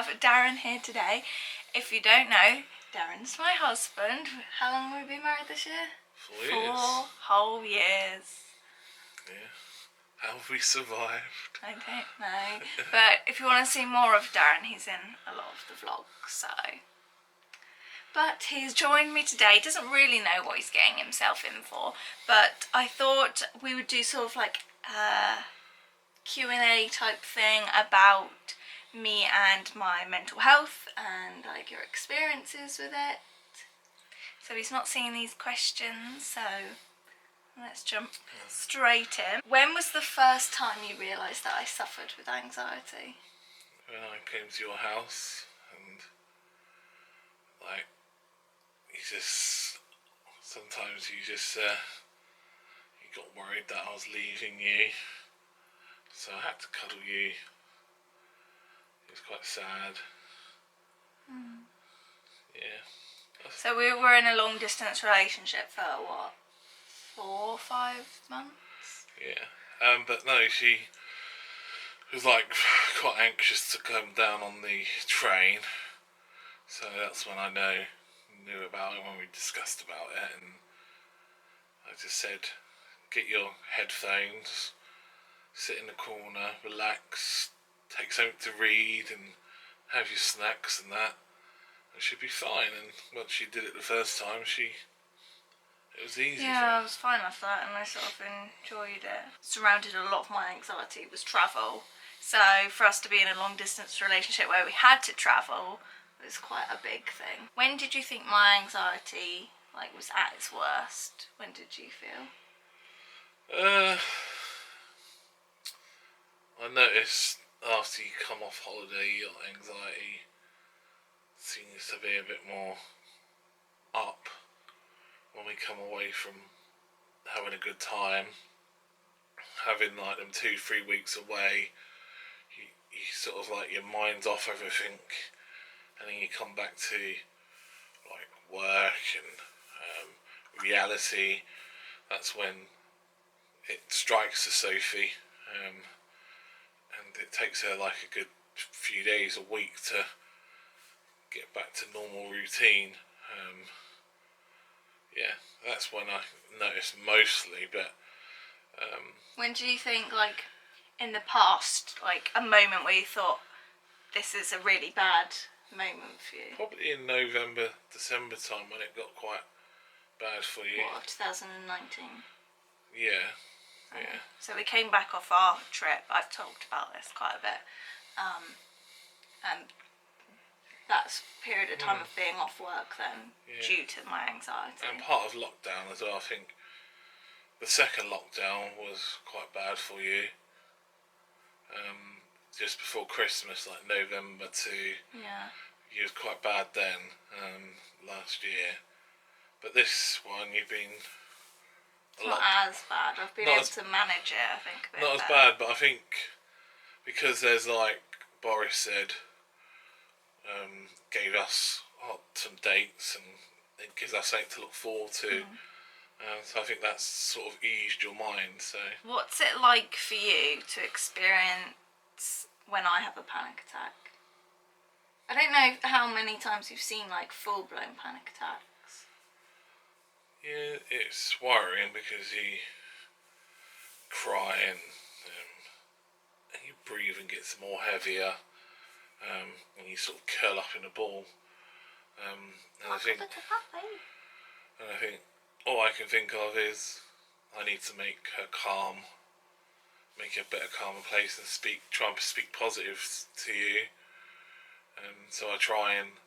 have Darren here today. If you don't know, Darren's my husband. How long have we been married this year? 4 years. 4 whole years. Yeah. How have we survived? I don't know. But if you want to see more of Darren, he's in a lot of the vlogs, so. But he's joined me today. He doesn't really know what he's getting himself in for, but I thought we would do sort of like a Q&A type thing about me and my mental health and like your experiences with it. So he's not seeing these questions, so let's jump straight in. When was the first time you realised that I suffered with anxiety? When I came to your house and like sometimes you got worried that I was leaving you, so I had to cuddle you. It was quite sad. Yeah. So we were in a long distance relationship for what, 4 or 5 months? Yeah. But no, she was like quite anxious to come down on the train, so that's when I knew about it, when we discussed about it, and I just said, get your headphones, sit in the corner, relax, take something to read and have your snacks and that, and she'd be fine. And once she did it the first time, it was easy. Yeah, I was fine after that, and I sort of enjoyed it. Surrounded a lot of my anxiety was travel. So for us to be in a long distance relationship where we had to travel was quite a big thing. When did you think my anxiety was at its worst? When did you feel? I noticed after you come off holiday, your anxiety seems to be a bit more up. When we come away from having a good time, having like them 2-3 weeks away, you sort of like your mind's off everything, and then you come back to like work and reality. That's when it strikes to Sophie, and it takes her like a good few days, a week to get back to normal routine. Yeah, that's when I noticed mostly. But when do you think, like in the past, like a moment where you thought this is a really bad moment for you? Probably in November, December time, when it got quite bad for you. What, 2019? Yeah. Yeah. So we came back off our trip. I've talked about this quite a bit, and that's a period of time of being off work then, due to my anxiety. And part of lockdown as well. I think the second lockdown was quite bad for you. Just before Christmas, like November you was quite bad then, last year. But this one, you've been not as bad. I've been able to manage it, I think, a bit not as bad, but I think because there's like Boris said, gave us some dates and it gives us something to look forward to. So I think that's sort of eased your mind. So what's it like for you to experience when I have a panic attack? I don't know how many times you've seen like full-blown panic attacks. Yeah, it's worrying because you cry and your breathing gets more heavier, and you sort of curl up in a ball. And I think all I can think of is I need to make her calm, make her a better, calmer place, and try and speak positive to you. And so I try and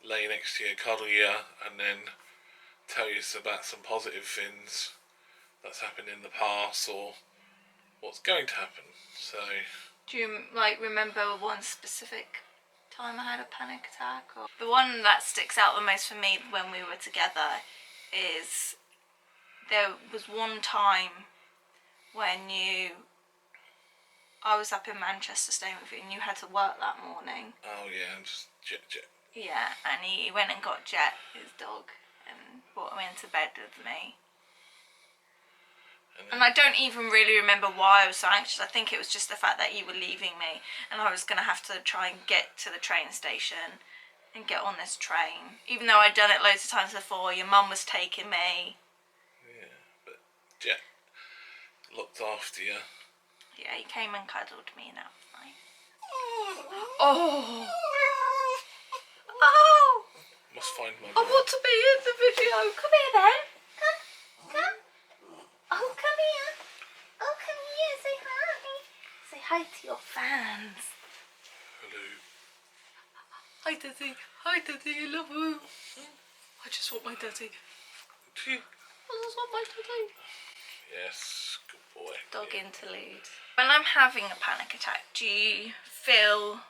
lay next to you, cuddle you, and then tell you about some positive things that's happened in the past or what's going to happen. So do you remember one specific time I had a panic attack? Or the one that sticks out the most for me when we were together is there was one time when I was up in Manchester staying with you and you had to work that morning. Oh yeah, and just Jet. Yeah, and he went and got Jet, his dog, and brought him into bed with me. And I don't even really remember why I was so anxious. I think it was just the fact that you were leaving me and I was going to have to try and get to the train station and get on this train. Even though I'd done it loads of times before, your mum was taking me. Yeah, but Jack looked after you. Yeah, he came and cuddled me and that was nice. Oh! Oh! Must find my I want to be in the video. Come here then. Come. Oh, come here. Oh, come here. Say hi. Say hi to your fans. Hello. Hi, Daddy. Hi, Daddy. I love you. I just want my daddy. I just want my daddy. Yes, good boy. Dog interlude. When I'm having a panic attack, do you feel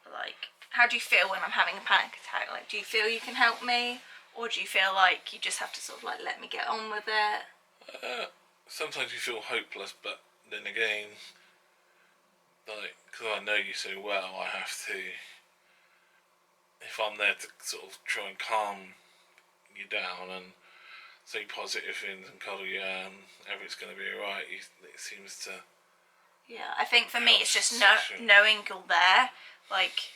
like... How do you feel when I'm having a panic attack? Like, do you feel you can help me? Or do you feel like you just have to sort of like let me get on with it? Sometimes you feel hopeless, but then again, like, because I know you so well, I have to, if I'm there to sort of try and calm you down and say positive things and cuddle you and everything's going to be alright, it seems to... Yeah, I think for me it's just Session. knowing you're there. Like,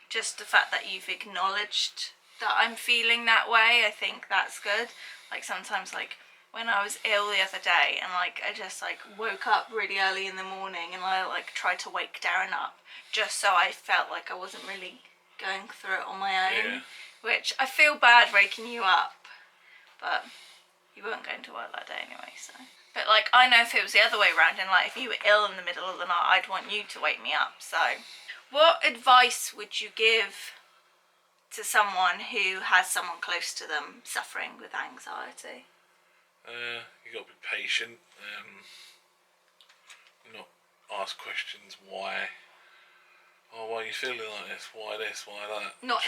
just the fact that you've acknowledged that I'm feeling that way, I think that's good. Like, sometimes, like, when I was ill the other day and, like, I just, like, woke up really early in the morning and I, like, tried to wake Darren up just so I felt like I wasn't really going through it on my own. Yeah. Which, I feel bad waking you up, but you weren't going to work that day anyway, so... But, like, I know if it was the other way around and, like, if you were ill in the middle of the night, I'd want you to wake me up, so... What advice would you give to someone who has someone close to them suffering with anxiety? You got to be patient. Not ask questions why. Oh, why are you feeling like this? Why this? Why that? Not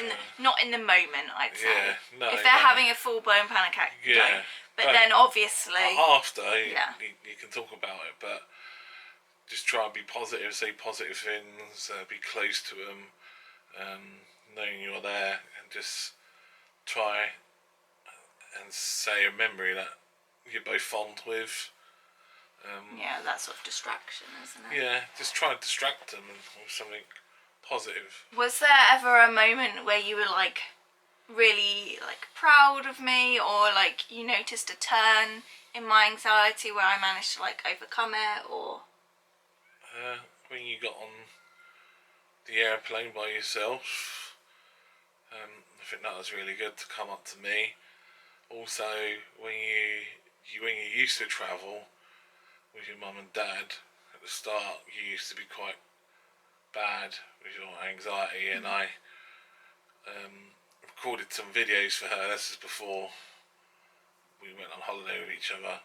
in the moment, I'd say. Yeah, no. If they're having a full blown panic attack, yeah. But then obviously after yeah. you can talk about it, but just try and be positive. Say positive things. Be close to them. Knowing you're there, and just try and say a memory that you're both fond with. Yeah, that sort of distraction, isn't it? Yeah, just try and distract them with something positive. Was there ever a moment where you were like really like proud of me, or like you noticed a turn in my anxiety where I managed to like overcome it, or? When you got on the airplane by yourself, I think that was really good to come up to me. Also, when you used to travel with your mum and dad at the start, you used to be quite bad with your anxiety, and I recorded some videos for her. This is before we went on holiday with each other.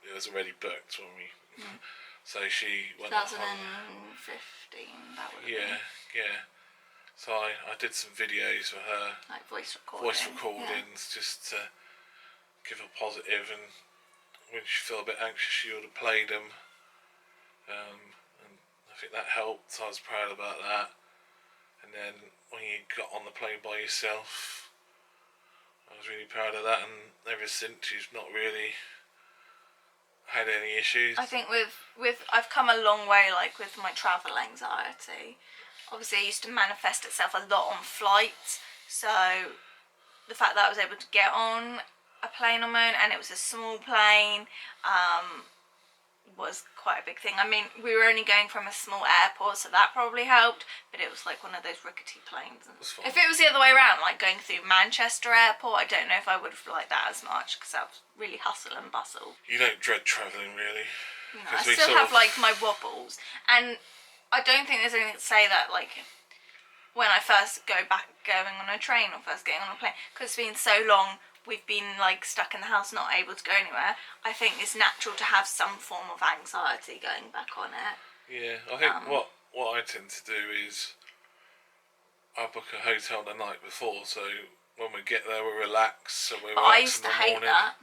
It was already booked when we. So she went 2015. That would have been. Yeah. So I did some videos for her, Like voice recordings, just to give her positive, and when she felt a bit anxious, she would have played them, and I think that helped. So I was proud about that. And then when you got on the plane by yourself, I was really proud of that. And ever since, she's not really had any issues. I think with I've come a long way, like with my travel anxiety. Obviously, it used to manifest itself a lot on flights. So the fact that I was able to get on a plane on my own, and it was a small plane, was quite a big thing. I mean, we were only going from a small airport, so that probably helped, but it was like one of those rickety planes. If it was the other way around, like going through Manchester Airport, I don't know if I would have liked that as much, because that was really hustle and bustle. You don't dread travelling, really? No, I still have like my wobbles, and I don't think there's anything to say that like when I first going on a train or first getting on a plane, because it's been so long, we've been like stuck in the house, not able to go anywhere. I think it's natural to have some form of anxiety going back on it. Yeah, I think what I tend to do is I book a hotel the night before, so when we get there we're relaxed, so we're But I relaxed used in to the hate morning. that.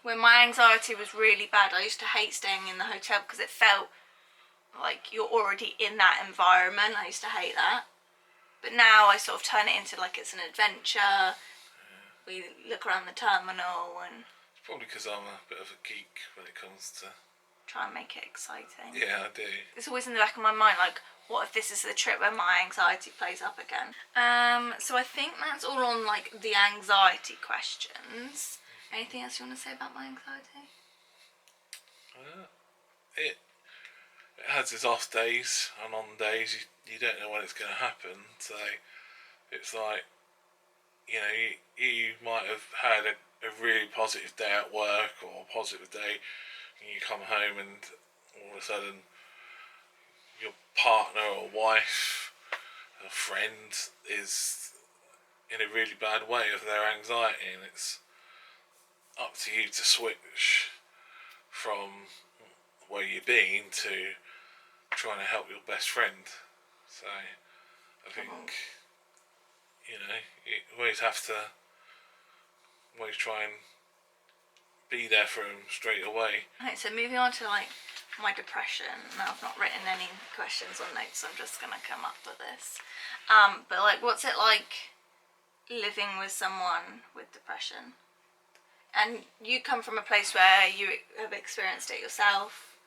When my anxiety was really bad, I used to hate staying in the hotel because it felt like you're already in that environment. I used to hate that. But now I sort of turn it into like it's an adventure. We look around the terminal and... Probably because I'm a bit of a geek when it comes to... Try and make it exciting. Yeah, I do. It's always in the back of my mind, like, what if this is the trip where my anxiety plays up again? So I think that's all on, like, the anxiety questions. Anything else you want to say about my anxiety? It has its off days, and on days you don't know when it's going to happen. So it's like, you know, you might have had a really positive day at work or a positive day, and you come home and all of a sudden your partner or wife or friend is in a really bad way of their anxiety, and it's up to you to switch from where you've been to trying to help your best friend. So I think, you know, you always have to try and be there for him straight away. Okay, so moving on to, like, my depression. Now, I've not written any questions or notes, so I'm just going to come up with this. But, like, what's it like living with someone with depression? And you come from a place where you have experienced it yourself.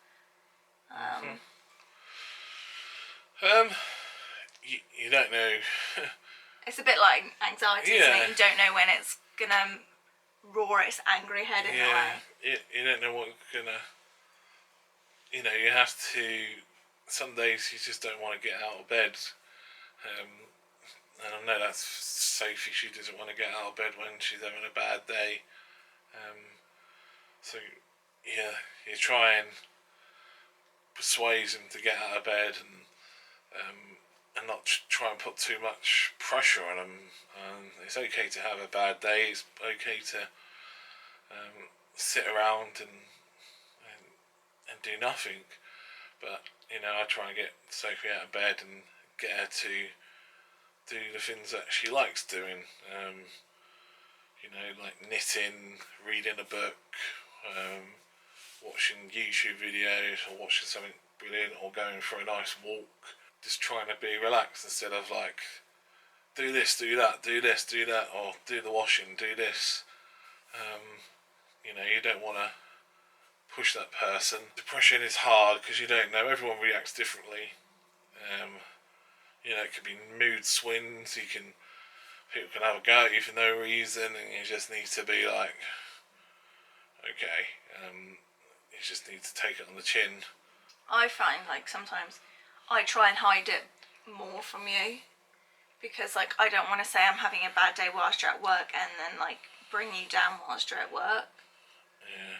You don't know. It's a bit like anxiety, isn't Yeah. it? You don't know when it's going to roar its angry head in a way. You don't know what's gonna... You know, you have to... Some days you just don't want to get out of bed. And I know that's Sophie, she doesn't want to get out of bed when she's having a bad day. So, yeah, you try and persuade him to get out of bed and not try and put too much pressure on him. It's okay to have a bad day. It's okay to sit around and do nothing. But, you know, I try and get Sophie out of bed and get her to do the things that she likes doing. You know, like knitting, reading a book, watching YouTube videos, or watching something brilliant, or going for a nice walk. Just trying to be relaxed instead of like, do this, do that, do this, do that, or do the washing, do this. You know, you don't want to push that person. Depression is hard because you don't know. Everyone reacts differently. You know, it could be mood swings. People can have a go at you for no reason, and you just need to be like, okay. You just need to take it on the chin. I find, like, sometimes I try and hide it more from you because, like, I don't want to say I'm having a bad day whilst you're at work and then, like, bring you down whilst you're at work. Yeah.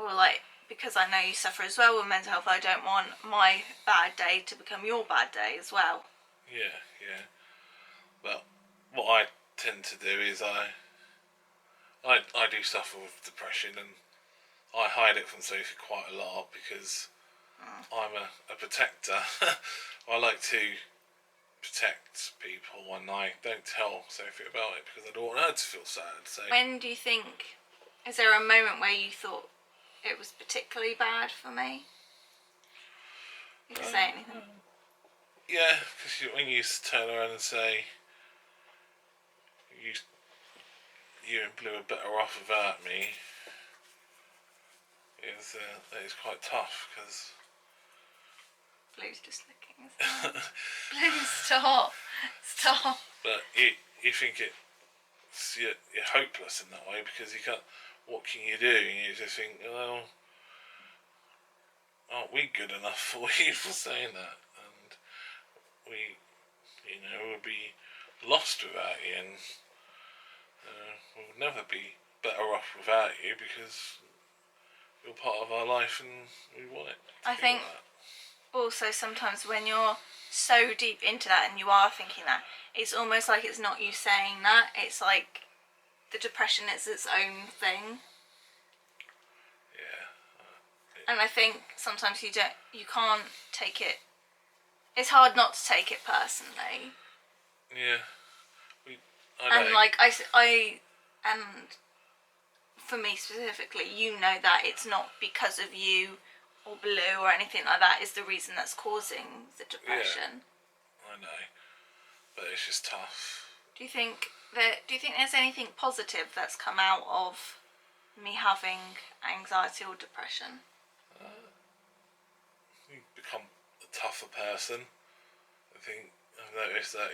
Or, like, because I know you suffer as well with mental health, I don't want my bad day to become your bad day as well. Yeah. But what I tend to do is I do suffer with depression, and I hide it from Sophie quite a lot because I'm a protector. I like to protect people, and I don't tell Sophie about it because I don't want her to feel sad. So When do you think, is there a moment where you thought it was particularly bad for me? You can say anything. yeah, because when you turn around and say you and Blue are better off without me, it's quite tough because Blue's just licking his hand. Blue, stop. Stop. But you think you're hopeless in that way because you can't. What can you do? And you just think, well, aren't we good enough for you for saying that? And we, you know, would be lost without you, and we would never be better off without you because you're part of our life and we want it. I think also sometimes when you're so deep into that and you are thinking that, it's almost like it's not you saying that, it's like the depression is its own thing. Yeah. And I think sometimes you can't take it, it's hard not to take it personally. Yeah. And like I and for me specifically, you know that it's not because of you or Blue or anything like that is the reason that's causing the depression. Yeah, I know, but it's just tough. Do you think there's anything positive that's come out of me having anxiety or depression? You become a tougher person. I think I've noticed that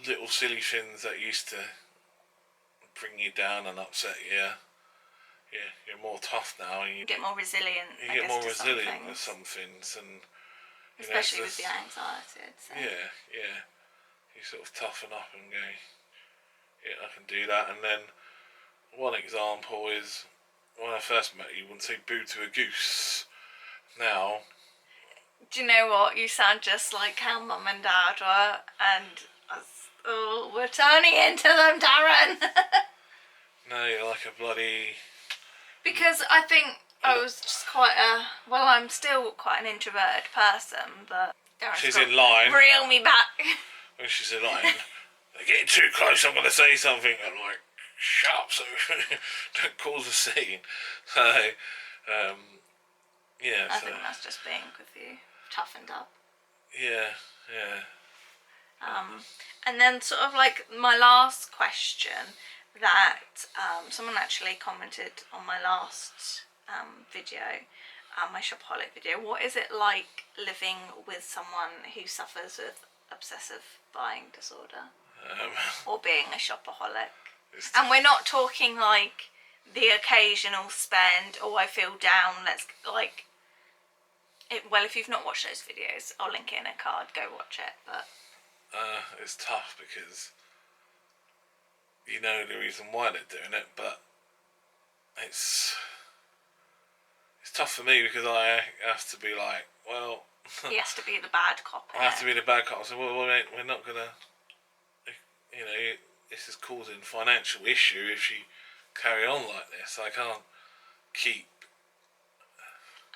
little silly things that used to bring you down and upset you, you're more tough now. And You get more resilient. you get more resilient with some things, and especially with the anxiety, I'd say. Yeah. You sort of toughen up and go, yeah, I can do that. And then one example is when I first met you, wouldn't say boo to a goose. Now, do you know what? You sound just like how Mum and Dad were, and we're turning into them, Darren. no, you're like a bloody. Because I think I was just I'm still quite an introverted person, but Darren's she's in line. Reel me back. When she's in line, they're getting too close. I'm going to say something. I'm like, shut up, so don't cause a scene. So, yeah. I think that's just being with you, toughened up. Yeah. And then sort of like my last question that someone actually commented on my last video, my shopaholic video. What is it like living with someone who suffers with obsessive buying disorder or being a shopaholic? And we're not talking like the occasional spend, I feel down, well, if you've not watched those videos, I'll link it in a card, go watch it. But it's tough because you know the reason why they're doing it, but it's tough for me because I have to be like, well, he has to be the bad cop. I have to be the bad cop. So we're not gonna, this is causing financial issue if you carry on like this. I can't keep.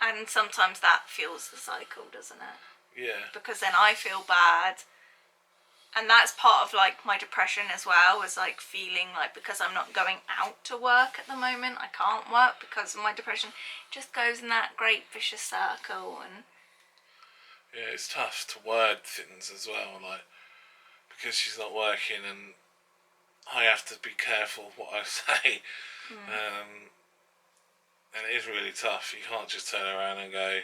And sometimes that fuels the cycle, doesn't it? Yeah. Because then I feel bad. And that's part of like my depression as well, was like feeling like because I'm not going out to work at the moment, I can't work because of my depression. It just goes in that great vicious circle. And yeah, it's tough to word things as well, like because she's not working and I have to be careful what I say. And it is really tough. You can't just turn around and go,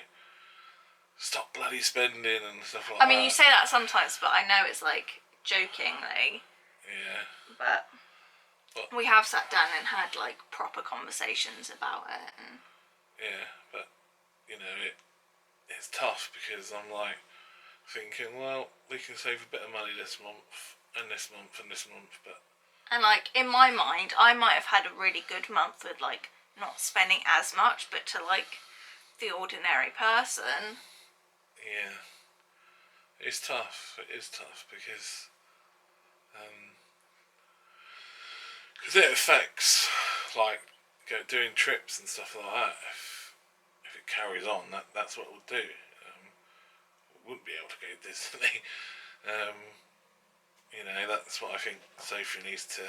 stop bloody spending and stuff like that. I mean, you say that sometimes, but I know it's like jokingly. Yeah. But we have sat down and had like proper conversations about it. And yeah, but it's tough because I'm like thinking, well, we can save a bit of money this month and this month and this month, but. And like in my mind, I might have had a really good month with like not spending as much, but to like the ordinary person. Yeah, it's tough. It is tough because it affects like doing trips and stuff like that. If it carries on, that's what it will do. We wouldn't be able to go to Disney. That's what I think Sophie needs to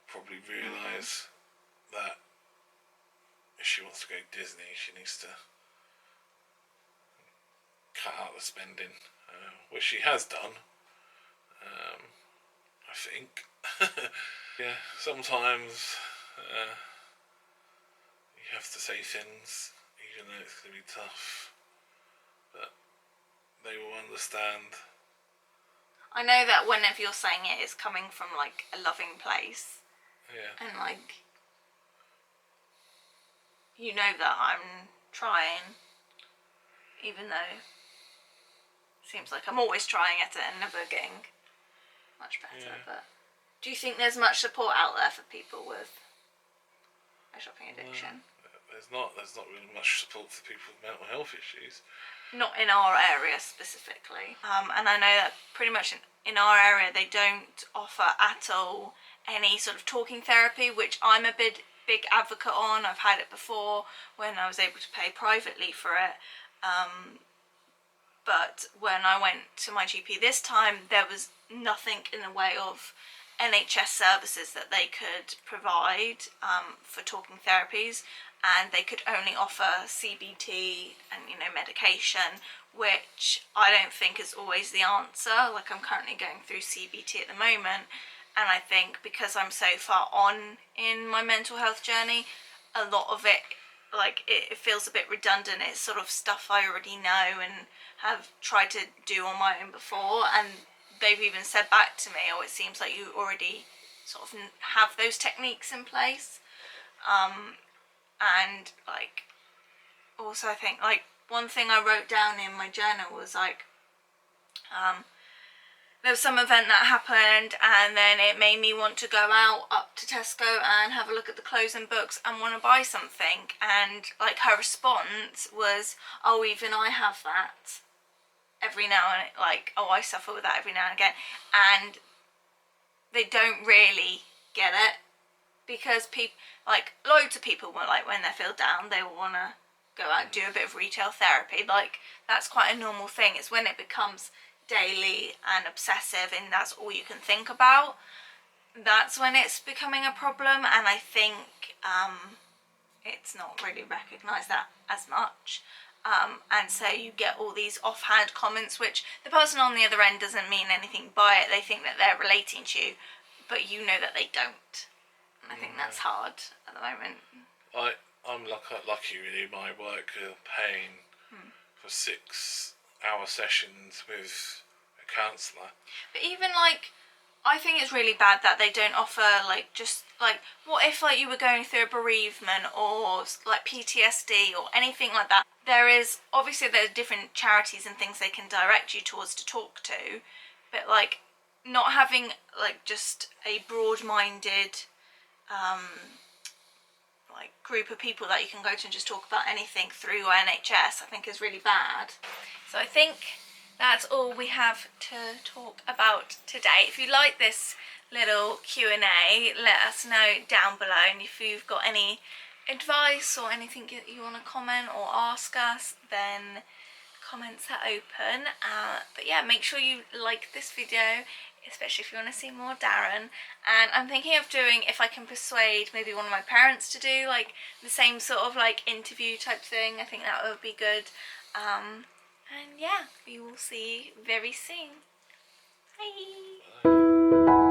probably realise, that if she wants to go to Disney, she needs to cut out the spending, which she has done, I think. Yeah, sometimes you have to say things, even though it's going to be tough, but they will understand. I know that whenever you're saying it, it's coming from like a loving place. Yeah. And like, you know that I'm trying, even though it seems like I'm always trying at it and never getting much better. Yeah. But do you think there's much support out there for people with a shopping addiction? There's not really much support for people with mental health issues. Not in our area specifically. And I know that pretty much in our area they don't offer at all any sort of talking therapy, which I'm a big advocate on. I've had it before when I was able to pay privately for it. But when I went to my GP this time, there was nothing in the way of NHS services that they could provide for talking therapies, and they could only offer CBT and medication, which I don't think is always the answer. Like, I'm currently going through CBT at the moment, And I think because I'm so far on in my mental health journey, a lot of it, like, it feels a bit redundant. It's sort of stuff I already know and have tried to do on my own before, and they've even said back to me, oh, it seems like you already sort of have those techniques in place. And like, also I think, like, one thing I wrote down in my journal was like, there was some event that happened, and then it made me want to go out up to Tesco and have a look at the clothes and books and want to buy something. And like, her response was, oh, even I have that every now and, like, oh, I suffer with that every now and again. And they don't really get it, because people, like, loads of people will, like, when they feel down, they will want to go out and do a bit of retail therapy. Like, that's quite a normal thing. It's when it becomes daily and obsessive and that's all you can think about, that's when it's becoming a problem. And I think it's not really recognised that as much, and so you get all these offhand comments which the person on the other end doesn't mean anything by it. They think that they're relating to you, but you know that they don't. And I think that's hard at the moment. I'm lucky really. My work paying for 6-hour sessions with a counsellor. But even, like, I think it's really bad that they don't offer, like, just, like, what if, like, you were going through a bereavement or, like, PTSD or anything like that. There's different charities and things they can direct you towards to talk to, but, like, not having, like, just a broad-minded, like, group of people that you can go to and just talk about anything through NHS, I think is really bad. So I think that's all we have to talk about today. If you like this little Q&A, let us know down below, and if you've got any advice or anything that you want to comment or ask us, then comments are open. But yeah, make sure you like this video, especially if you want to see more Darren. And I'm thinking of doing, if I can persuade maybe one of my parents to do, like, the same sort of, like, interview type thing. I think that would be good. And yeah, we will see you very soon. Bye.